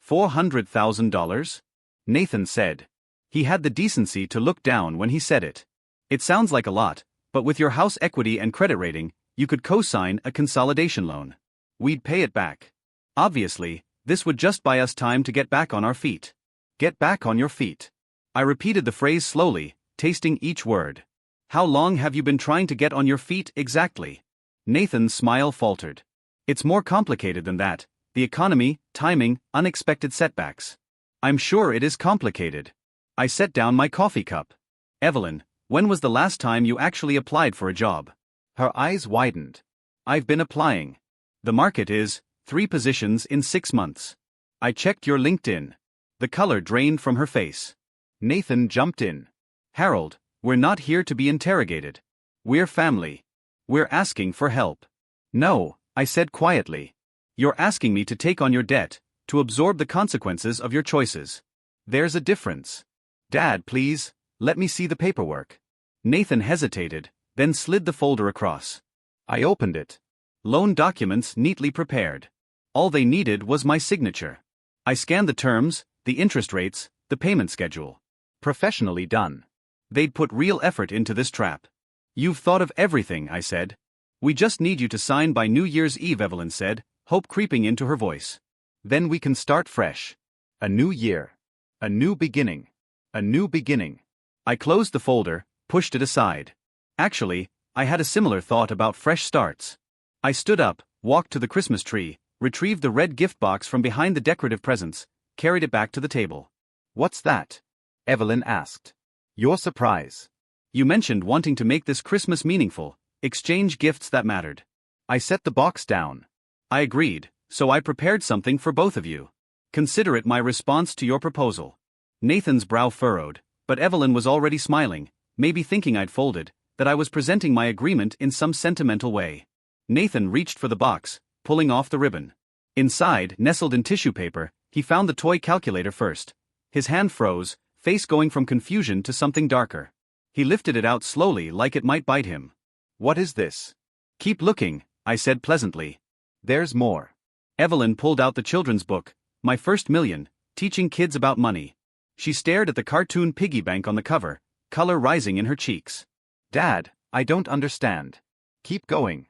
$400,000? Nathan said. He had the decency to look down when he said it. It sounds like a lot, but with your house equity and credit rating, you could co-sign a consolidation loan. We'd pay it back. Obviously, This would just buy us time to get back on our feet. Get back on your feet. I repeated the phrase slowly, tasting each word. How long have you been trying to get on your feet exactly? Nathan's smile faltered. It's more complicated than that. The economy, timing, unexpected setbacks. I'm sure it is complicated. I set down my coffee cup. Evelyn, when was the last time you actually applied for a job? Her eyes widened. I've been applying. The market is 3 positions in 6 months. I checked your LinkedIn. The color drained from her face. Nathan jumped in. Harold, we're not here to be interrogated. We're family. We're asking for help. No, I said quietly. You're asking me to take on your debt, to absorb the consequences of your choices. There's a difference. Dad, please, let me see the paperwork. Nathan hesitated, then slid the folder across. I opened it. Loan documents neatly prepared. All they needed was my signature. I scanned the terms, the interest rates, the payment schedule. Professionally done. They'd put real effort into this trap. You've thought of everything, I said. We just need you to sign by New Year's Eve, Evelyn said, hope creeping into her voice. Then we can start fresh. A new year. A new beginning. A new beginning. I closed the folder, pushed it aside. Actually, I had a similar thought about fresh starts. I stood up, walked to the Christmas tree, retrieved the red gift box from behind the decorative presents, carried it back to the table. What's that? Evelyn asked. Your surprise. You mentioned wanting to make this Christmas meaningful, exchange gifts that mattered. I set the box down. I agreed, so I prepared something for both of you. Consider it my response to your proposal. Nathan's brow furrowed, but Evelyn was already smiling, maybe thinking I'd folded, that I was presenting my agreement in some sentimental way. Nathan reached for the box, pulling off the ribbon. Inside, nestled in tissue paper, he found the toy calculator first. His hand froze, face going from confusion to something darker. He lifted it out slowly like it might bite him. What is this? Keep looking, I said pleasantly. There's more. Evelyn pulled out the children's book, My First Million, Teaching Kids About Money. She stared at the cartoon piggy bank on the cover, color rising in her cheeks. Dad, I don't understand. Keep going.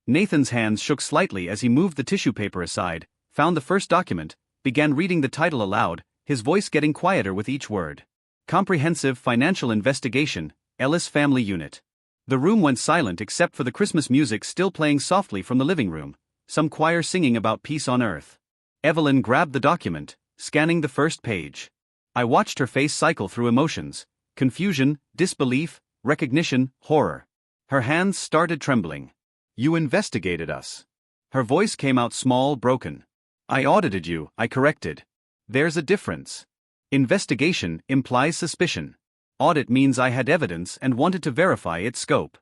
Nathan's hands shook slightly as he moved the tissue paper aside, found the first document, began reading the title aloud, his voice getting quieter with each word. Comprehensive Financial Investigation, Ellis Family Unit. The room went silent except for the Christmas music still playing softly from the living room, some choir singing about peace on earth. Evelyn grabbed the document, scanning the first page. I watched her face cycle through emotions: confusion, disbelief, recognition, horror. Her hands started trembling. You investigated us. Her voice came out small, broken. I audited you, I corrected. There's a difference. Investigation implies suspicion. Audit means I had evidence and wanted to verify its scope.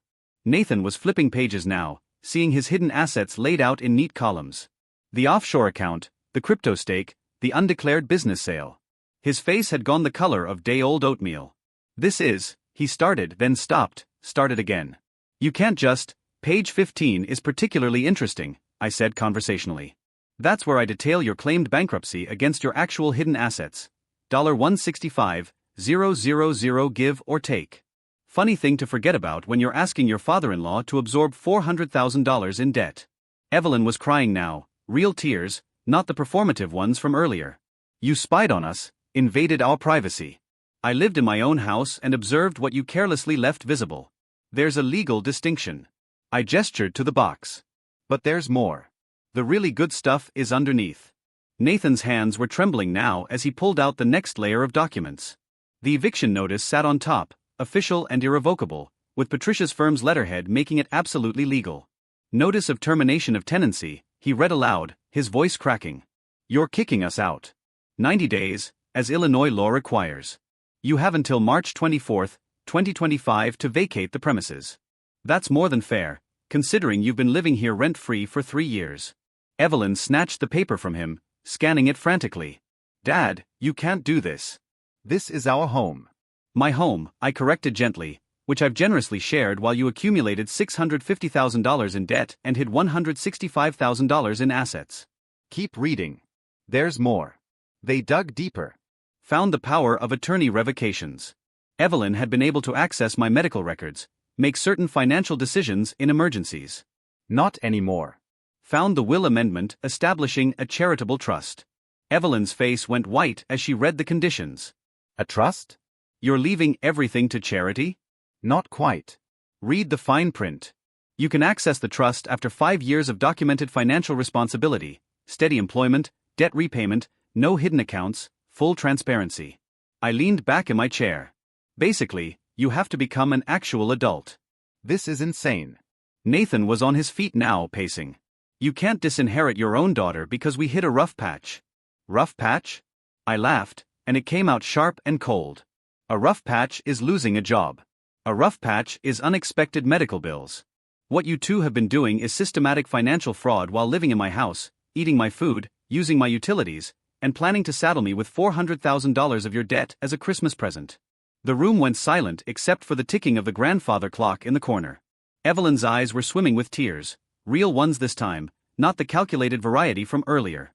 Nathan was flipping pages now, seeing his hidden assets laid out in neat columns. The offshore account, the crypto stake, the undeclared business sale. His face had gone the color of day-old oatmeal. This is, he started, then stopped, started again. You can't just. Page 15 is particularly interesting, I said conversationally. That's where I detail your claimed bankruptcy against your actual hidden assets. $165,000 give or take. Funny thing to forget about when you're asking your father-in-law to absorb $400,000 in debt. Evelyn was crying now, real tears, not the performative ones from earlier. You spied on us, invaded our privacy. I lived in my own house and observed what you carelessly left visible. There's a legal distinction. I gestured to the box. But there's more. The really good stuff is underneath. Nathan's hands were trembling now as he pulled out the next layer of documents. The eviction notice sat on top, official and irrevocable, with Patricia's firm's letterhead making it absolutely legal. Notice of termination of tenancy, he read aloud, his voice cracking. You're kicking us out. 90 days, as Illinois law requires. You have until March 24, 2025 to vacate the premises. That's more than fair, considering you've been living here rent-free for 3 years. Evelyn snatched the paper from him, scanning it frantically. Dad, you can't do this. This is our home. My home, I corrected gently, which I've generously shared while you accumulated $650,000 in debt and hid $165,000 in assets. Keep reading. There's more. They dug deeper. Found the power of attorney revocations. Evelyn had been able to access my medical records, make certain financial decisions in emergencies. Not anymore. Found the will amendment establishing a charitable trust. Evelyn's face went white as she read the conditions. A trust? You're leaving everything to charity? Not quite. Read the fine print. You can access the trust after 5 years of documented financial responsibility, steady employment, debt repayment, no hidden accounts, full transparency. I leaned back in my chair. Basically, you have to become an actual adult. This is insane. Nathan was on his feet now, pacing. You can't disinherit your own daughter because we hit a rough patch. Rough patch? I laughed, and it came out sharp and cold. A rough patch is losing a job. A rough patch is unexpected medical bills. What you two have been doing is systematic financial fraud while living in my house, eating my food, using my utilities, and planning to saddle me with $400,000 of your debt as a Christmas present. The room went silent except for the ticking of the grandfather clock in the corner. Evelyn's eyes were swimming with tears, real ones this time, not the calculated variety from earlier.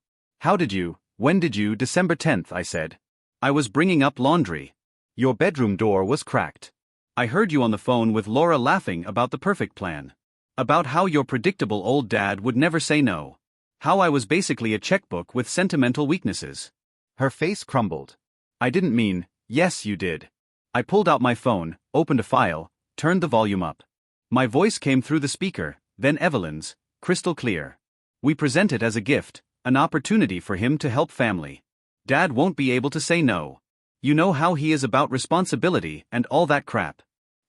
When did you, December 10th, I said. I was bringing up laundry. Your bedroom door was cracked. I heard you on the phone with Laura laughing about the perfect plan. About how your predictable old dad would never say no. How I was basically a checkbook with sentimental weaknesses. Her face crumbled. I didn't mean, yes you did. I pulled out my phone, opened a file, turned the volume up. My voice came through the speaker, then Evelyn's, crystal clear. We present it as a gift, an opportunity for him to help family. Dad won't be able to say no. You know how he is about responsibility and all that crap.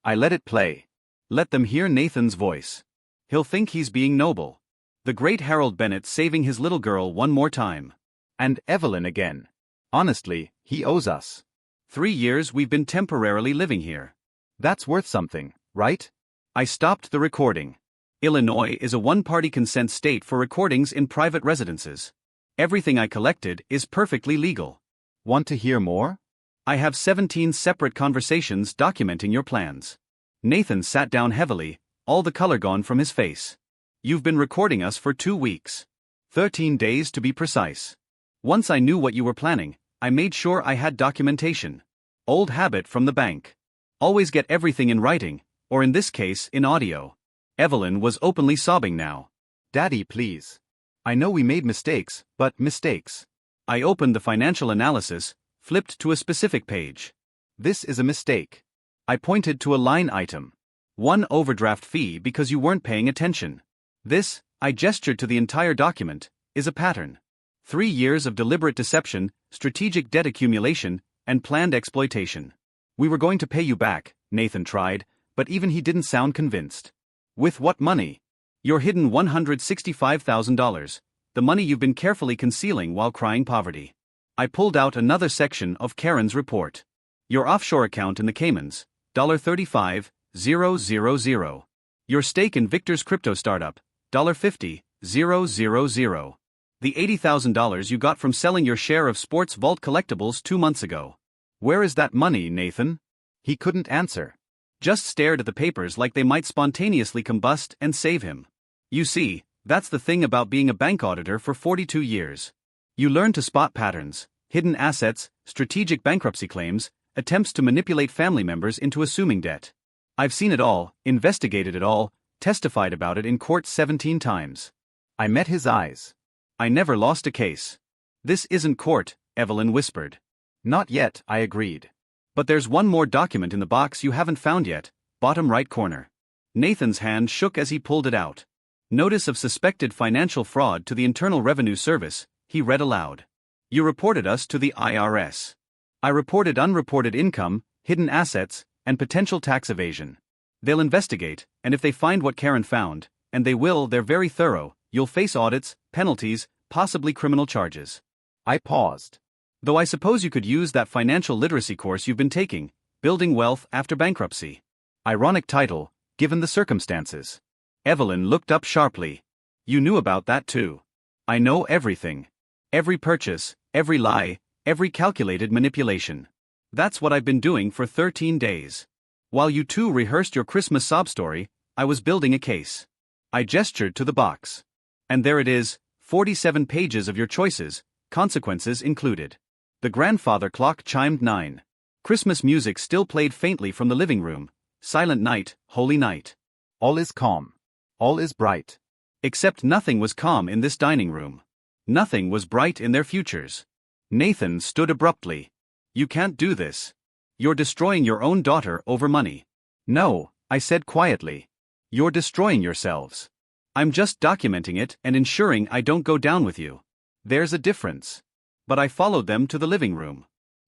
I let it play. Let them hear Nathan's voice. He'll think he's being noble. The great Harold Bennett saving his little girl one more time. And Evelyn again. Honestly, he owes us. 3 years we've been temporarily living here. That's worth something, right? I stopped the recording. Illinois is a one-party consent state for recordings in private residences. Everything I collected is perfectly legal. Want to hear more? I have 17 separate conversations documenting your plans. Nathan sat down heavily, all the color gone from his face. You've been recording us for 2 weeks. 13 days to be precise. Once I knew what you were planning, I made sure I had documentation. Old habit from the bank. Always get everything in writing, or in this case, in audio. Evelyn was openly sobbing now. Daddy, please. I know we made mistakes, but mistakes. I opened the financial analysis, flipped to a specific page. This is a mistake. I pointed to a line item. 1 overdraft fee because you weren't paying attention. This, I gestured to the entire document, is a pattern. 3 years of deliberate deception, strategic debt accumulation, and planned exploitation. We were going to pay you back, Nathan tried, but even he didn't sound convinced. With what money? Your hidden $165,000, the money you've been carefully concealing while crying poverty. I pulled out another section of Karen's report. Your offshore account in the Caymans, $35,000. Your stake in Victor's crypto startup, $50,000. The $80,000 you got from selling your share of Sports Vault collectibles 2 months ago. Where is that money, Nathan? He couldn't answer. Just stared at the papers like they might spontaneously combust and save him. You see, that's the thing about being a bank auditor for 42 years. You learn to spot patterns, hidden assets, strategic bankruptcy claims, attempts to manipulate family members into assuming debt. I've seen it all, investigated it all, testified about it in court 17 times. I met his eyes. I never lost a case. This isn't court, Evelyn whispered. Not yet, I agreed. But there's one more document in the box you haven't found yet, bottom right corner. Nathan's hand shook as he pulled it out. Notice of suspected financial fraud to the Internal Revenue Service, he read aloud. You reported us to the IRS. I reported unreported income, hidden assets, and potential tax evasion. They'll investigate, and if they find what Karen found, and they will, they're very thorough, you'll face audits, penalties, possibly criminal charges. I paused. Though I suppose you could use that financial literacy course you've been taking, Building Wealth After Bankruptcy. Ironic title, given the circumstances. Evelyn looked up sharply. You knew about that too. I know everything. Every purchase, every lie, every calculated manipulation. That's what I've been doing for 13 days. While you two rehearsed your Christmas sob story, I was building a case. I gestured to the box. And there it is, 47 pages of your choices, consequences included. The grandfather clock chimed 9. Christmas music still played faintly from the living room. Silent night, holy night. All is calm. All is bright. Except nothing was calm in this dining room. Nothing was bright in their futures. Nathan stood abruptly. You can't do this. You're destroying your own daughter over money. No, I said quietly. You're destroying yourselves. I'm just documenting it and ensuring I don't go down with you. There's a difference. But I followed them to the living room.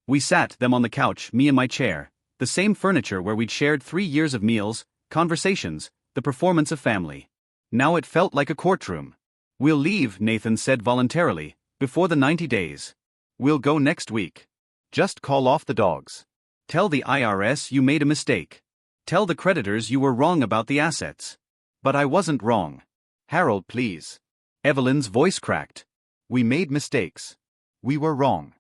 We sat them on the couch, me in my chair, the same furniture where we'd shared 3 years of meals, conversations, the performance of family. Now it felt like a courtroom. We'll leave, Nathan said voluntarily, before the 90 days. We'll go next week. Just call off the dogs. Tell the IRS you made a mistake. Tell the creditors you were wrong about the assets. But I wasn't wrong. Harold, please. Evelyn's voice cracked. We made mistakes. We were wrong.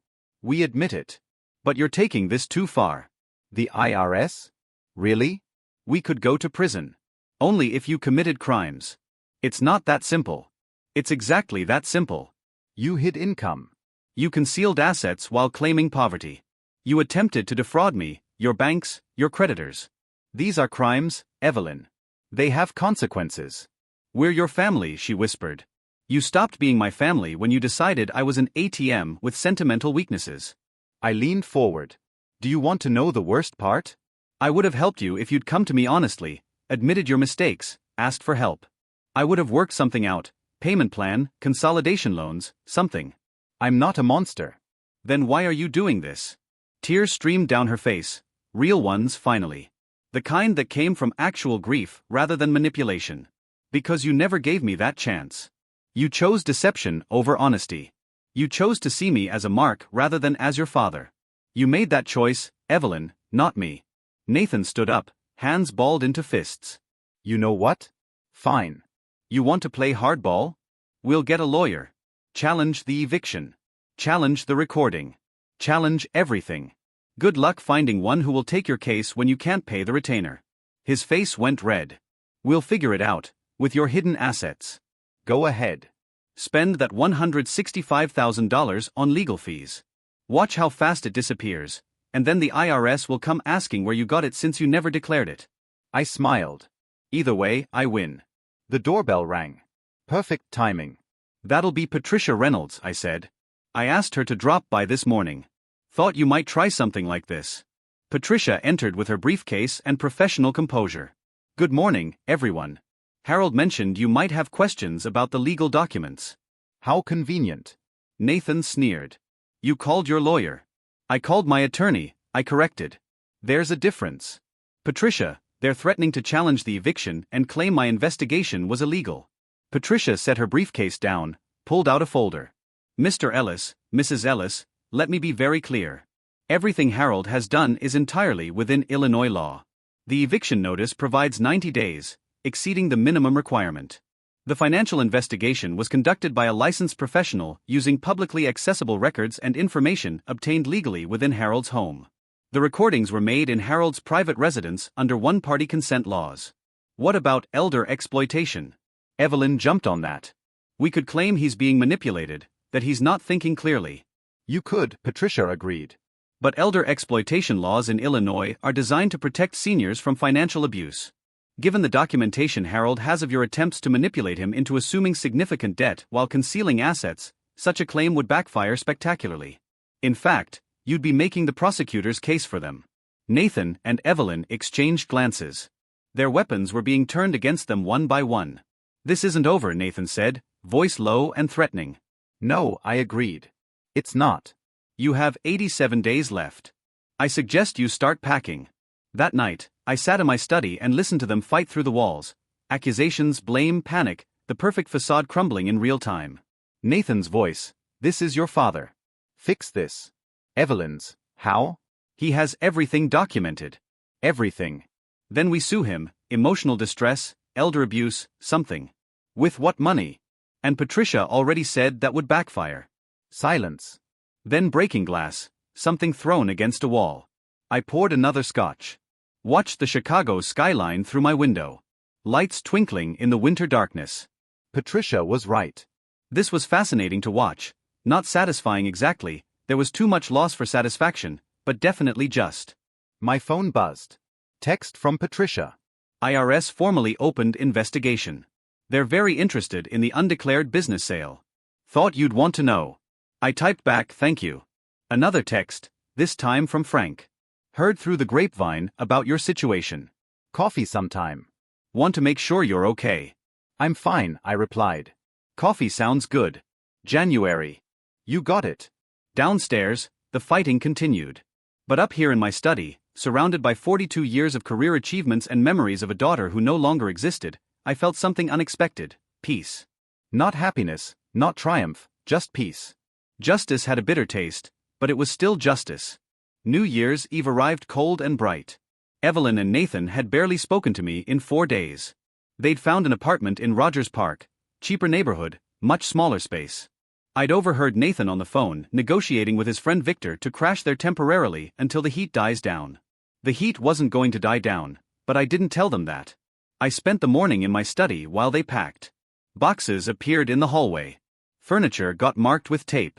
We admit it. But you're taking this too far. The IRS? Really? We could go to prison. Only if you committed crimes. It's not that simple. It's exactly that simple. You hid income. You concealed assets while claiming poverty. You attempted to defraud me, your banks, your creditors. These are crimes, Evelyn. They have consequences. We're your family, she whispered. You stopped being my family when you decided I was an ATM with sentimental weaknesses. I leaned forward. Do you want to know the worst part? I would have helped you if you'd come to me honestly, admitted your mistakes, asked for help. I would have worked something out, payment plan, consolidation loans, something. I'm not a monster. Then why are you doing this? Tears streamed down her face, real ones finally. The kind that came from actual grief rather than manipulation. Because you never gave me that chance. You chose deception over honesty. You chose to see me as a mark rather than as your father. You made that choice, Evelyn, not me. Nathan stood up, hands balled into fists. You know what? Fine. You want to play hardball? We'll get a lawyer. Challenge the eviction. Challenge the recording. Challenge everything. Good luck finding one who will take your case when you can't pay the retainer. His face went red. We'll figure it out, with your hidden assets. Go ahead. Spend that $165,000 on legal fees. Watch how fast it disappears, and then the IRS will come asking where you got it since you never declared it. I smiled. Either way, I win. The doorbell rang. Perfect timing. That'll be Patricia Reynolds, I said. I asked her to drop by this morning. Thought you might try something like this. Patricia entered with her briefcase and professional composure. Good morning, everyone. Harold mentioned you might have questions about the legal documents. How convenient. Nathan sneered. You called your lawyer. I called my attorney, I corrected. There's a difference. Patricia, they're threatening to challenge the eviction and claim my investigation was illegal. Patricia set her briefcase down, pulled out a folder. Mr. Ellis, Mrs. Ellis, let me be very clear. Everything Harold has done is entirely within Illinois law. The eviction notice provides 90 days, exceeding the minimum requirement. The financial investigation was conducted by a licensed professional using publicly accessible records and information obtained legally within Harold's home. The recordings were made in Harold's private residence under one-party consent laws. What about elder exploitation? Evelyn jumped on that. We could claim he's being manipulated, that he's not thinking clearly. You could, Patricia agreed. But elder exploitation laws in Illinois are designed to protect seniors from financial abuse. Given the documentation Harold has of your attempts to manipulate him into assuming significant debt while concealing assets, such a claim would backfire spectacularly. In fact, you'd be making the prosecutor's case for them. Nathan and Evelyn exchanged glances. Their weapons were being turned against them one by one. This isn't over, Nathan said, voice low and threatening. No, I agreed. It's not. You have 87 days left. I suggest you start packing. That night, I sat in my study and listened to them fight through the walls. Accusations, blame, panic, the perfect facade crumbling in real time. Nathan's voice. This is your father. Fix this. Evelyn's. How? He has everything documented. Everything. Then we sue him, emotional distress, elder abuse, something. With what money? And Patricia already said that would backfire. Silence. Then breaking glass, something thrown against a wall. I poured another scotch. Watched the Chicago skyline through my window. Lights twinkling in the winter darkness. Patricia was right. This was fascinating to watch, not satisfying exactly, there was too much loss for satisfaction, but definitely just. My phone buzzed. Text from Patricia. IRS formally opened investigation. They're very interested in the undeclared business sale. Thought you'd want to know. I typed back, thank you. Another text, this time from Frank. Heard through the grapevine about your situation. Coffee sometime. Want to make sure you're okay. I'm fine, I replied. Coffee sounds good. January. You got it. Downstairs, the fighting continued. But up here in my study, surrounded by 42 years of career achievements and memories of a daughter who no longer existed, I felt something unexpected: peace. Not happiness, not triumph, just peace. Justice had a bitter taste, but it was still justice. New Year's Eve arrived cold and bright. Evelyn and Nathan had barely spoken to me in 4 days. They'd found an apartment in Rogers Park, cheaper neighborhood, much smaller space. I'd overheard Nathan on the phone negotiating with his friend Victor to crash there temporarily until the heat dies down. The heat wasn't going to die down, but I didn't tell them that. I spent the morning in my study while they packed. Boxes appeared in the hallway. Furniture got marked with tape.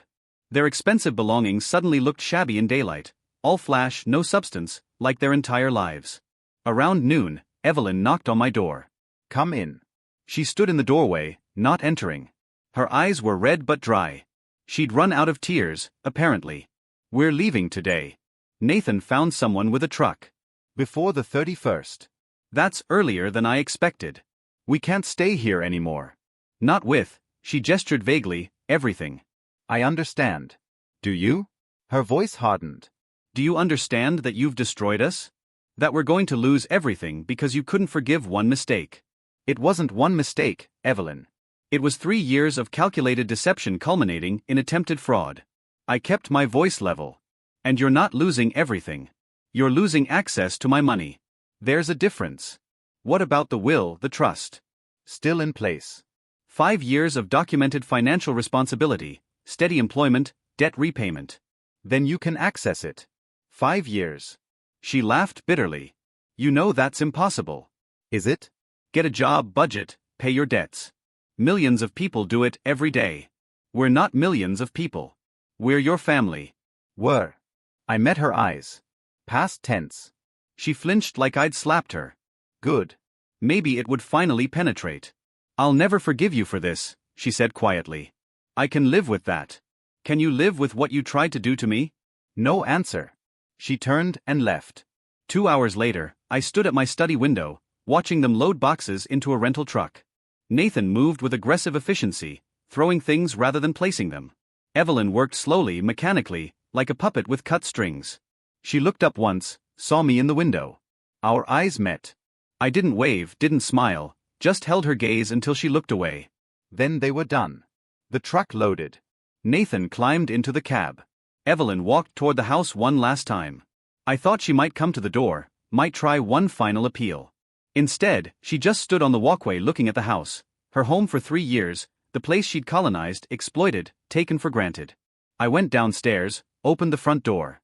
Their expensive belongings suddenly looked shabby in daylight, all flash, no substance, like their entire lives. Around noon, Evelyn knocked on my door. Come in. She stood in the doorway, not entering. Her eyes were red but dry. She'd run out of tears, apparently. We're leaving today. Nathan found someone with a truck. Before the 31st. That's earlier than I expected. We can't stay here anymore. Not with, she gestured vaguely, everything. I understand. Do you? Her voice hardened. Do you understand that you've destroyed us? That we're going to lose everything because you couldn't forgive one mistake. It wasn't one mistake, Evelyn. It was 3 years of calculated deception culminating in attempted fraud. I kept my voice level. And you're not losing everything. You're losing access to my money. There's a difference. What about the will, the trust? Still in place. 5 years of documented financial responsibility, steady employment, debt repayment. Then you can access it. 5 years. She laughed bitterly. You know that's impossible. Is it? Get a job, budget, pay your debts. Millions of people do it every day. We're not millions of people. We're your family. Were. I met her eyes. Past tense. She flinched like I'd slapped her. Good. Maybe it would finally penetrate. I'll never forgive you for this, she said quietly. I can live with that. Can you live with what you tried to do to me? No answer. She turned and left. 2 hours later, I stood at my study window, watching them load boxes into a rental truck. Nathan moved with aggressive efficiency, throwing things rather than placing them. Evelyn worked slowly, mechanically, like a puppet with cut strings. She looked up once, saw me in the window. Our eyes met. I didn't wave, didn't smile, just held her gaze until she looked away. Then they were done. The truck loaded. Nathan climbed into the cab. Evelyn walked toward the house one last time. I thought she might come to the door, might try one final appeal. Instead, she just stood on the walkway looking at the house, her home for 3 years, the place she'd colonized, exploited, taken for granted. I went downstairs, opened the front door.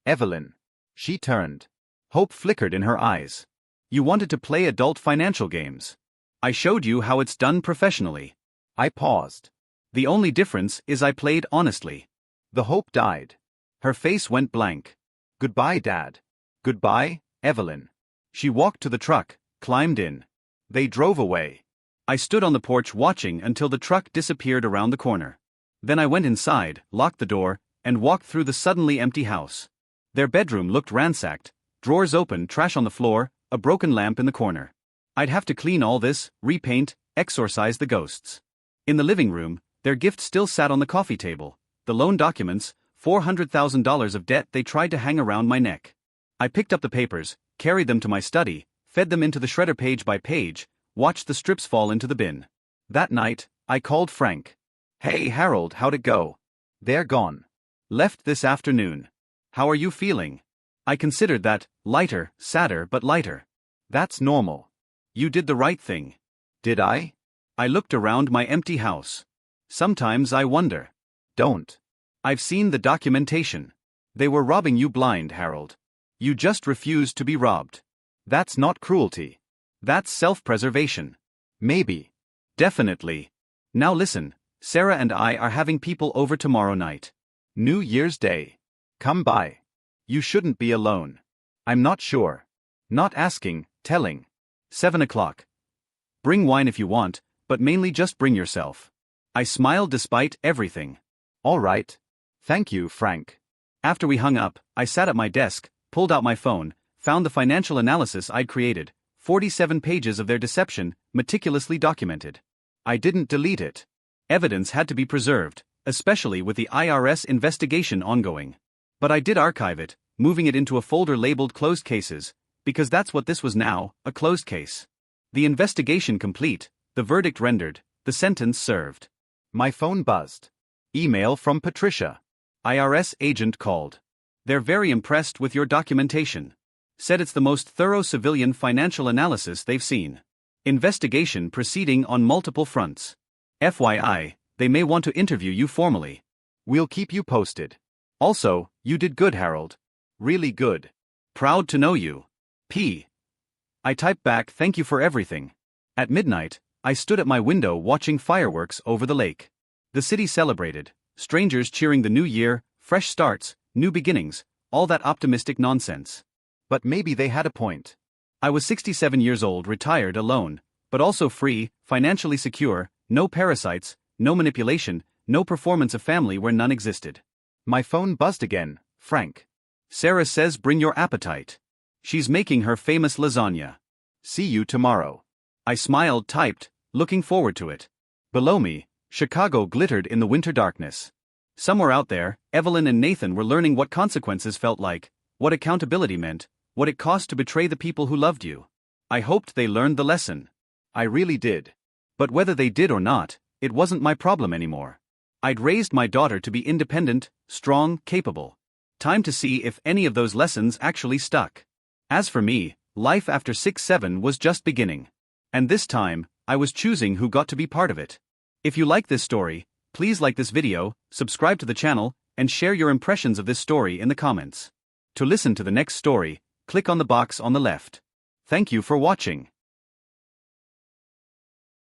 Evelyn. She turned. Hope flickered in her eyes. You wanted to play adult financial games. I showed you how it's done professionally. I paused. The only difference is I played honestly. The hope died. Her face went blank. Goodbye, Dad. Goodbye, Evelyn. She walked to the truck, climbed in. They drove away. I stood on the porch watching until the truck disappeared around the corner. Then I went inside, locked the door, and walked through the suddenly empty house. Their bedroom looked ransacked, drawers open, trash on the floor, a broken lamp in the corner. I'd have to clean all this, repaint, exorcise the ghosts. In the living room, their gift still sat on the coffee table, the loan documents, $400,000 of debt they tried to hang around my neck. I picked up the papers, carried them to my study, fed them into the shredder page by page, watched the strips fall into the bin. That night, I called Frank. Hey Harold, how'd it go? They're gone. Left this afternoon. How are you feeling? I considered that, lighter, sadder but lighter. That's normal. You did the right thing. Did I? I looked around my empty house. Sometimes I wonder. Don't. I've seen the documentation. They were robbing you blind, Harold. You just refused to be robbed. That's not cruelty. That's self-preservation. Maybe. Definitely. Now listen, Sarah and I are having people over tomorrow night. New Year's Day. Come by. You shouldn't be alone. I'm not sure. Not asking, telling. 7 o'clock. Bring wine if you want, but mainly just bring yourself. I smiled despite everything. All right. Thank you, Frank. After we hung up, I sat at my desk, pulled out my phone, found the financial analysis I'd created, 47 pages of their deception, meticulously documented. I didn't delete it. Evidence had to be preserved, especially with the IRS investigation ongoing. But I did archive it, moving it into a folder labeled Closed Cases, because that's what this was now, a closed case. The investigation complete, the verdict rendered, the sentence served. My phone buzzed. Email from Patricia. IRS agent called. They're very impressed with your documentation. Said it's the most thorough civilian financial analysis they've seen. Investigation proceeding on multiple fronts. FYI, they may want to interview you formally. We'll keep you posted. Also, you did good, Harold. Really good. Proud to know you. P. I typed back, thank you for everything. At midnight, I stood at my window watching fireworks over the lake. The city celebrated, strangers cheering the new year, fresh starts, new beginnings, all that optimistic nonsense. But maybe they had a point. I was 67 years old, retired, alone, but also free, financially secure, no parasites, no manipulation, no performance of family where none existed. My phone buzzed again. Frank. Sarah says bring your appetite. She's making her famous lasagna. See you tomorrow. I smiled, typed, looking forward to it. Below me, Chicago glittered in the winter darkness. Somewhere out there, Evelyn and Nathan were learning what consequences felt like, what accountability meant, what it cost to betray the people who loved you. I hoped they learned the lesson. I really did. But whether they did or not, it wasn't my problem anymore. I'd raised my daughter to be independent, strong, capable. Time to see if any of those lessons actually stuck. As for me, life after 6-7 was just beginning. And this time, I was choosing who got to be part of it. If you like this story, please like this video, subscribe to the channel, and share your impressions of this story in the comments. To listen to the next story, click on the box on the left. Thank you for watching.